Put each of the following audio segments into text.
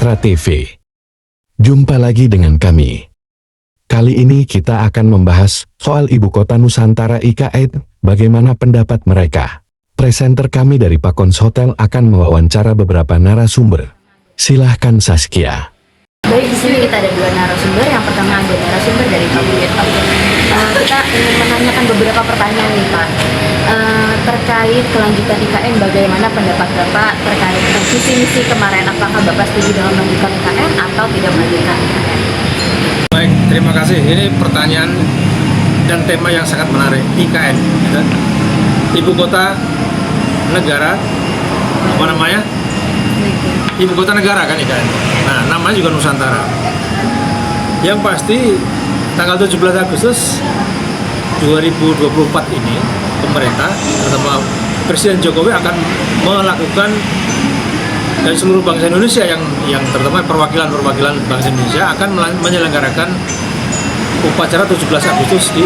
Netra TV. Jumpa lagi dengan kami. Kali ini kita akan membahas soal Ibu Kota Nusantara IKN, bagaimana pendapat mereka. Presenter kami dari Pakons Hotel akan mewawancara beberapa narasumber. Silahkan Saskia. Baik, di sini kita ada dua narasumber. Yang pertama ada narasumber dari Kabupaten Papua. Kita ingin menanyakan beberapa pertanyaan nih Pak. Terkait kelanjutan IKN, bagaimana pendapat Bapak terkait visi misi kemarin? Apakah Bapak setuju dengan melanjutkan IKN atau tidak melanjutkan IKN? Baik, terima kasih. Ini pertanyaan dan tema yang sangat menarik. IKN, ya. Ibu Kota Negara, apa namanya? Ibu Kota Negara kan IKN. Nah, namanya juga Nusantara. Yang pasti tanggal 17 Agustus 2024 ini pemerintah terutama Presiden Jokowi akan melakukan dari seluruh bangsa Indonesia yang terutama perwakilan bangsa Indonesia akan menyelenggarakan upacara 17 Agustus di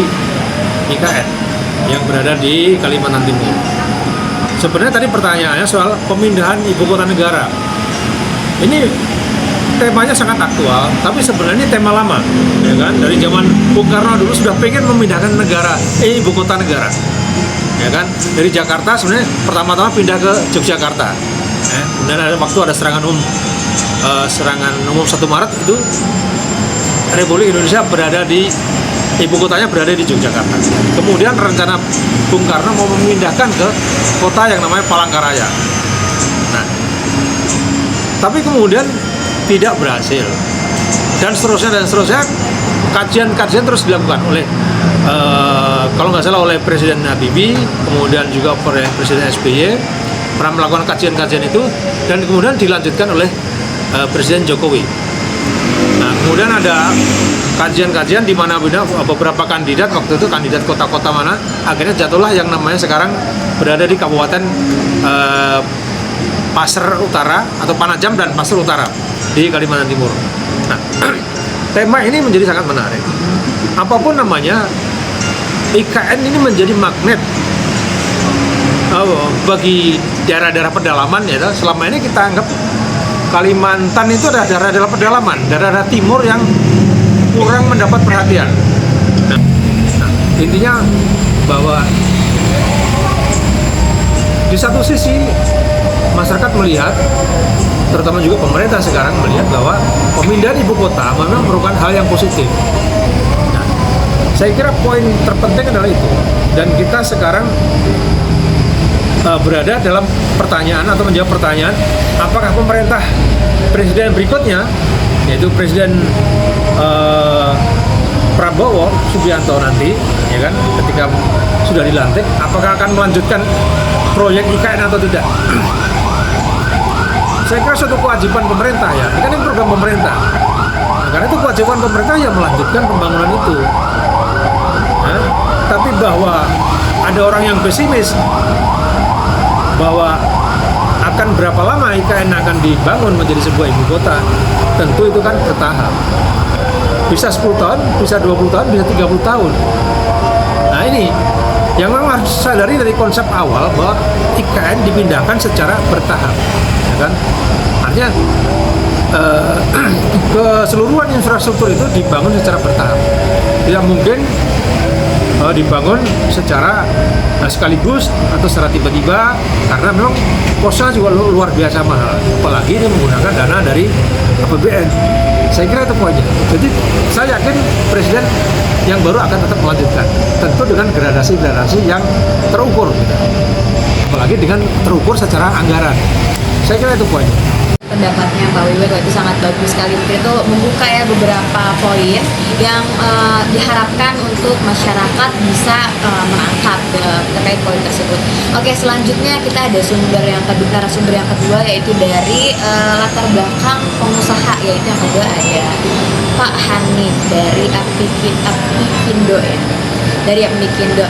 IKN yang berada di Kalimantan Timur. Sebenarnya tadi pertanyaannya soal pemindahan ibu kota negara. Ini temanya sangat aktual, tapi sebenarnya ini tema lama, ya kan? Dari zaman Bung Karno dulu sudah pengen memindahkan ibu kota negara, ya kan? Dari Jakarta sebenarnya pertama-tama pindah ke Yogyakarta. Kemudian ada waktu ada serangan umum 1 Maret itu Republik Indonesia berada di ibu kotanya berada di Yogyakarta. Kemudian rencana Bung Karno mau memindahkan ke kota yang namanya Palangkaraya. Nah, tapi kemudian tidak berhasil dan seterusnya kajian terus dilakukan oleh kalau nggak salah oleh Presiden Habibie, kemudian juga oleh Presiden SBY pernah melakukan kajian-kajian itu dan kemudian dilanjutkan oleh Presiden Jokowi. Nah, kemudian ada kajian-kajian di mana beberapa kandidat waktu itu kandidat kota-kota mana akhirnya jatuhlah yang namanya sekarang berada di Kabupaten Pasir Utara atau Panajam dan Pasir Utara di Kalimantan Timur. Nah, tema ini menjadi sangat menarik. Apapun namanya, IKN ini menjadi magnet bagi daerah-daerah pedalaman ya. Selama ini kita anggap Kalimantan itu adalah daerah-daerah pedalaman, daerah-daerah timur yang kurang mendapat perhatian. Nah, intinya bahwa di satu sisi masyarakat melihat, terutama juga pemerintah sekarang melihat bahwa pemindahan ibu kota memang merupakan hal yang positif. Nah, saya kira poin terpenting adalah itu. Dan kita sekarang berada dalam pertanyaan atau menjawab pertanyaan, apakah pemerintah presiden berikutnya, yaitu Presiden Prabowo Subianto nanti, ya kan, ketika sudah dilantik, apakah akan melanjutkan proyek IKN atau tidak? Saya kira suatu kewajiban pemerintah ya, ini kan ini program pemerintah. Nah, karena itu kewajiban pemerintah ya melanjutkan pembangunan itu. Nah, tapi bahwa ada orang yang pesimis bahwa akan berapa lama IKN akan dibangun menjadi sebuah ibu kota, tentu itu kan bertahap. Bisa 10 tahun, bisa 20 tahun, bisa 30 tahun. Nah ini yang memang harus disadari dari konsep awal bahwa IKN dipindahkan secara bertahap, ya kan? Artinya keseluruhan infrastruktur itu dibangun secara bertahap. Tidak mungkin dibangun secara sekaligus atau secara tiba-tiba karena memang kosnya juga luar biasa mahal. Apalagi ini menggunakan dana dari APBN. Saya kira itu poinnya. Jadi saya yakin Presiden yang baru akan tetap melanjutkan, tentu dengan gradasi-gradasi yang terukur, gitu. Apalagi dengan terukur secara anggaran. Saya kira itu poinnya. Pendapatnya Pak Wiwet itu sangat bagus sekali. Mungkin itu membuka ya beberapa poin yang diharapkan untuk masyarakat bisa menangkap terkait poin tersebut. Oke, selanjutnya kita ada narasumber yang kedua yaitu dari latar belakang pengusaha, yaitu yang kedua ada Pak Hanif dari Apikindo ya. Dari Apikindo,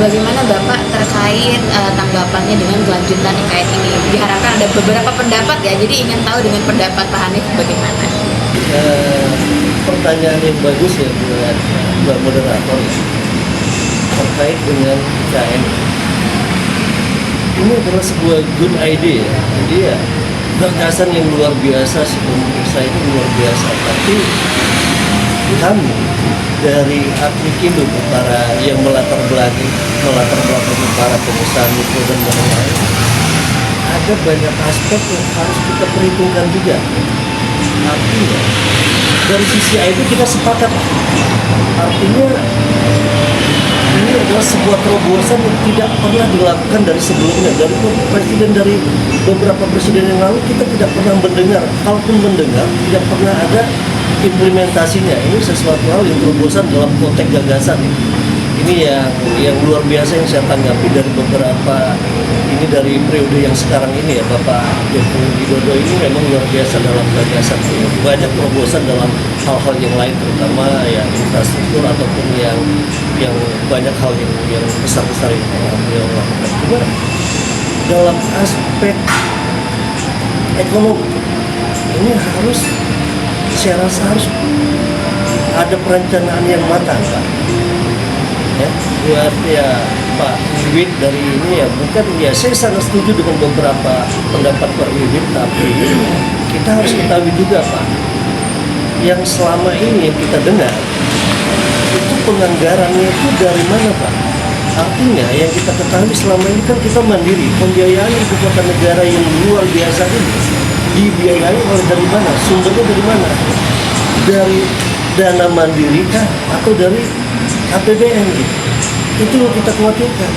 bagaimana Bapak terkait tanggapannya dengan kelanjutan IKN ini? Diharapkan ada beberapa pendapat ya, jadi ingin tahu dengan pendapat Pak Hanif bagaimana? Pertanyaan yang bagus ya buat Mbak Moderator terkait dengan IKN. Ini adalah sebuah good idea. Jadi ya gagasan yang luar biasa sih, menurut saya itu luar biasa. Tapi kami dari Aprikindo, para yang melatar belakang para pengusaha mikro dan menengah, ada banyak aspek yang harus kita perhitungkan juga. Artinya dari sisi itu kita sepakat. Artinya ini adalah sebuah terobosan yang tidak pernah dilakukan dari sebelumnya. Dari beberapa presiden yang lalu kita tidak pernah mendengar. Kalaupun mendengar, tidak pernah ada implementasinya. Ini sesuatu hal yang terobosan dalam konteks gagasan. Ini yang luar biasa yang saya tanggapi dari beberapa ini dari periode yang sekarang ini ya, Bapak Joko Widodo ini memang luar biasa dalam gagasan. Banyak terobosan dalam hal-hal yang lain, terutama ya infrastruktur ataupun yang banyak hal yang besar-besar yang beliau lakukan. Cuma dalam aspek ekonomi ini harus, saya rasa harus ada perencanaan yang matang, Pak. Ya, buat ya Pak Wiwit dari ini ya, bukan ya, saya sangat setuju dengan beberapa pendapat Pak Wiwit, tapi kita harus ketahui juga, Pak, yang selama ini yang kita dengar itu penganggarannya itu dari mana, Pak? Artinya yang kita ketahui selama ini kan kita mandiri, pembiayaan ibu kota negara yang luar biasa ini dibiayai oleh dari mana? Sumbernya dari mana? Dari dana mandiri kah atau dari APBN gitu? Itu yang kita khawatirkan.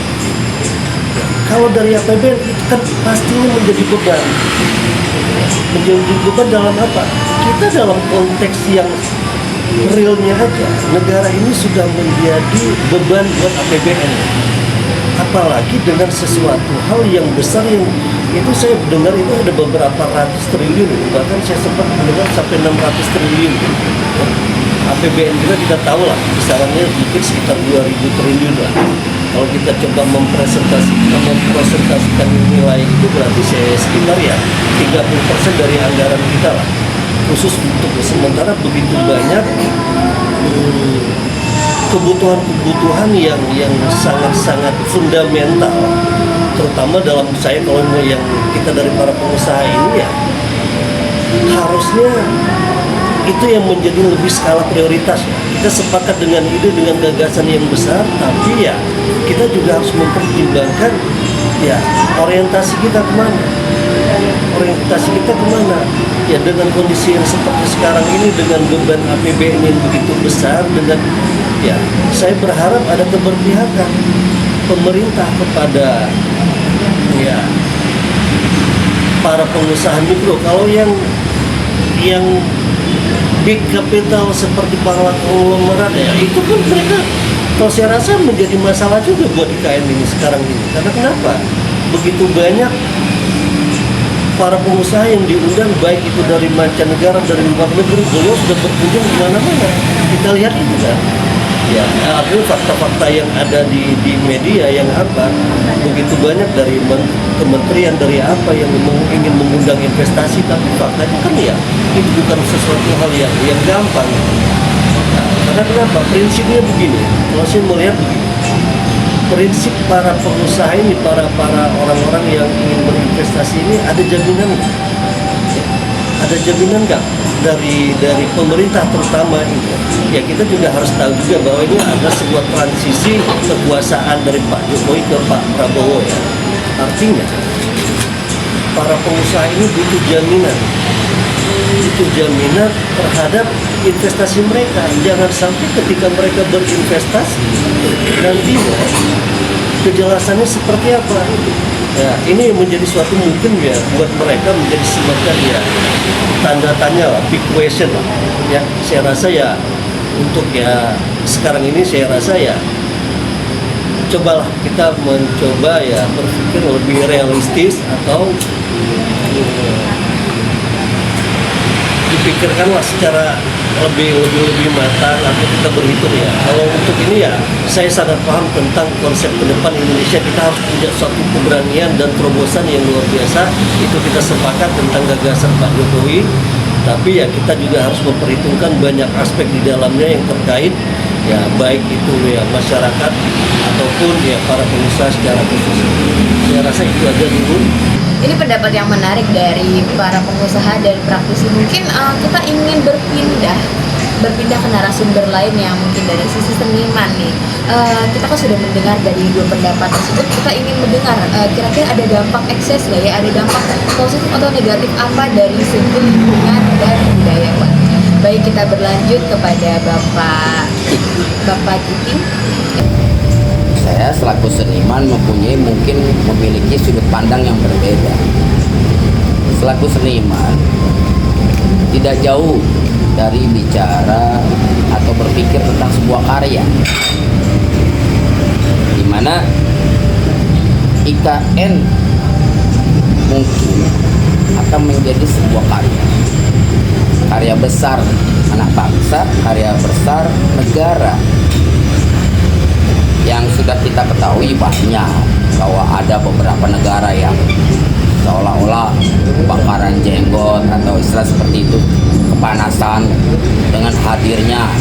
Kalau dari APBN itu kan pastinya menjadi beban. Menjadi beban dalam apa? Kita dalam konteks yang realnya aja, negara ini sudah menjadi beban buat APBN. Apalagi dengan sesuatu hal yang besar yang itu saya dengar itu ada beberapa ratus triliun, bahkan saya sempat mendengar sampai 600 triliun. APBN kita tahu lah kisarannya mungkin sekitar 2000 triliun lah. Kalau kita coba mempresentasikan nilai itu berarti saya sekitar ya 30% dari anggaran kita lah. Khusus untuk sementara begitu banyak kebutuhan yang sangat-sangat fundamental, terutama dalam saya kalau yang kita dari para pengusaha ini ya harusnya itu yang menjadi lebih skala prioritas ya. Kita sepakat dengan ide, dengan gagasan yang besar, tapi ya kita juga harus mempertimbangkan ya orientasi kita kemana. Orientasi kita kemana? Ya dengan kondisi yang seperti sekarang ini, dengan beban APBN yang begitu besar, dengan ya saya berharap ada keberpihakan pemerintah kepada ya para pengusaha mikro. Kalau yang big capital seperti para konglomerat ya itu pun mereka kalau saya rasa menjadi masalah juga buat IKN ini sekarang ini. Karena kenapa? Begitu banyak para pengusaha yang diundang, baik itu dari mancanegara, dari luar negeri, beliau sudah berkunjung di mana-mana. Kita lihat itu kan. Ya, artinya fakta-fakta yang ada di media yang apa, begitu banyak dari kementerian, dari apa yang ingin mengundang investasi, tapi faktanya kan ya itu bukan sesuatu hal yang gampang. Nah, karena kenapa? Prinsipnya begini, kalau saya melihat begini, prinsip para pengusaha ini, para orang-orang yang ingin berinvestasi ini ada jaminan nggak? Ya, ada jaminan nggak dari pemerintah terutama ini? Ya kita juga harus tahu juga bahwa ini ada sebuah transisi kekuasaan dari Pak Jokowi ke Pak Prabowo ya. Artinya para pengusaha ini butuh jaminan terhadap investasi mereka. Jangan sampai ketika mereka berinvestasi nantinya kejelasannya seperti apa. Ya, ini menjadi suatu mungkin ya buat mereka menjadi semacam ya tanda tanya lah, big question lah. Ya, saya rasa ya untuk ya sekarang ini saya rasa ya cobalah kita mencoba ya berpikir lebih realistis atau dipikirkanlah secara lebih matang atau kita berhitung ya. Kalau untuk ini ya saya sangat paham tentang konsep ke depan Indonesia, kita harus punya suatu keberanian dan terobosan yang luar biasa. Itu kita sepakat tentang gagasan Pak Jokowi, tapi ya kita juga harus memperhitungkan banyak aspek di dalamnya yang terkait ya baik itu ya masyarakat ataupun ya para pengusaha secara khusus. Saya rasa itu aja dulu. Ini pendapat yang menarik dari para pengusaha dan praktisi. Mungkin kita ingin berpindah ke narasumber lain yang mungkin dari sisi seniman nih. Kita kan sudah mendengar dari dua pendapat tersebut. Kita ingin mendengar kira-kira ada dampak ekses nggak ya, ada dampak positif atau negatif apa dari segi lingkungan dan budaya, Pak? Baik, kita berlanjut kepada Bapak Giting. Saya selaku seniman memiliki sudut pandang yang berbeda. Selaku seniman tidak jauh dari bicara atau berpikir tentang sebuah karya, di mana IKN mungkin akan menjadi sebuah karya besar anak bangsa, karya besar negara. Yang sudah kita ketahui banyak bahwa ada beberapa negara yang seolah-olah kebakaran jenggot atau istilah seperti itu, kepanasan dengan hadirnya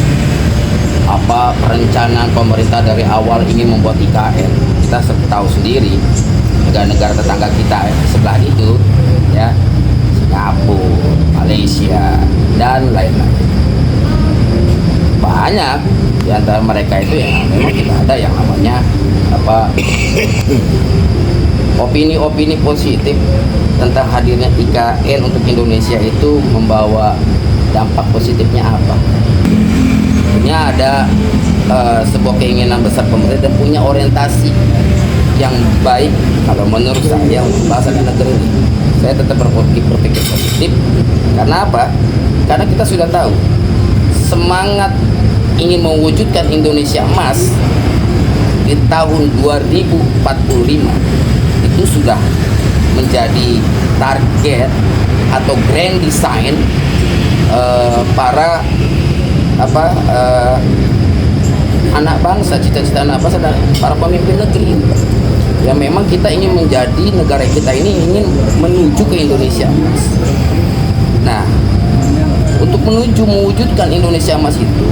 perencanaan pemerintah dari awal ingin membuat IKN. Kita tahu sendiri negara-negara tetangga kita sebelah itu, ya, Singapura, Malaysia dan lain-lain. Banyak di antara mereka itu yang memang tidak ada yang namanya opini-opini positif tentang hadirnya IKN untuk Indonesia itu membawa dampak positifnya apa. Punya ada sebuah keinginan besar pemerintah dan punya orientasi yang baik. Kalau menurut saya untuk bangsa dan negara ini, saya tetap berpikir positif. Karena apa? Karena kita sudah tahu semangat ingin mewujudkan Indonesia emas di tahun 2045 itu sudah menjadi target atau grand design para anak bangsa, cita-cita anak bangsa dan para pemimpin negeri. Ya memang kita ingin menjadi negara kita ini ingin menuju ke Indonesia emas. Nah, untuk mewujudkan Indonesia emas itu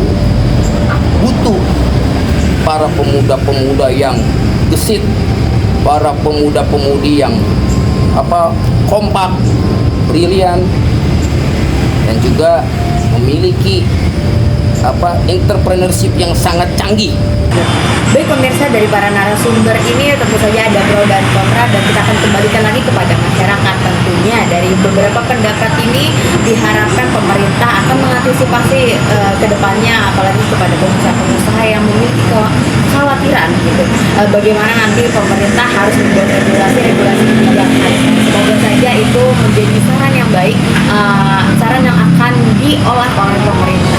butuh para pemuda-pemuda yang gesit, para pemuda-pemudi yang kompak, brilian, dan juga memiliki entrepreneurship yang sangat canggih. Baik pemirsa, dari para narasumber ini tentu saja ada pro dan kontra, dan kita akan kembalikan lagi kepada masyarakat. Tentunya dari beberapa pendapat ini diharapkan pemerintah akan mengantisipasi ke depannya, apalagi kepada pengusaha-pengusaha yang memiliki kekhawatiran gitu. Bagaimana nanti pemerintah harus membuat regulasi kebijakan. Semoga saja itu menjadi saran yang baik, saran yang akan diolah oleh pemerintah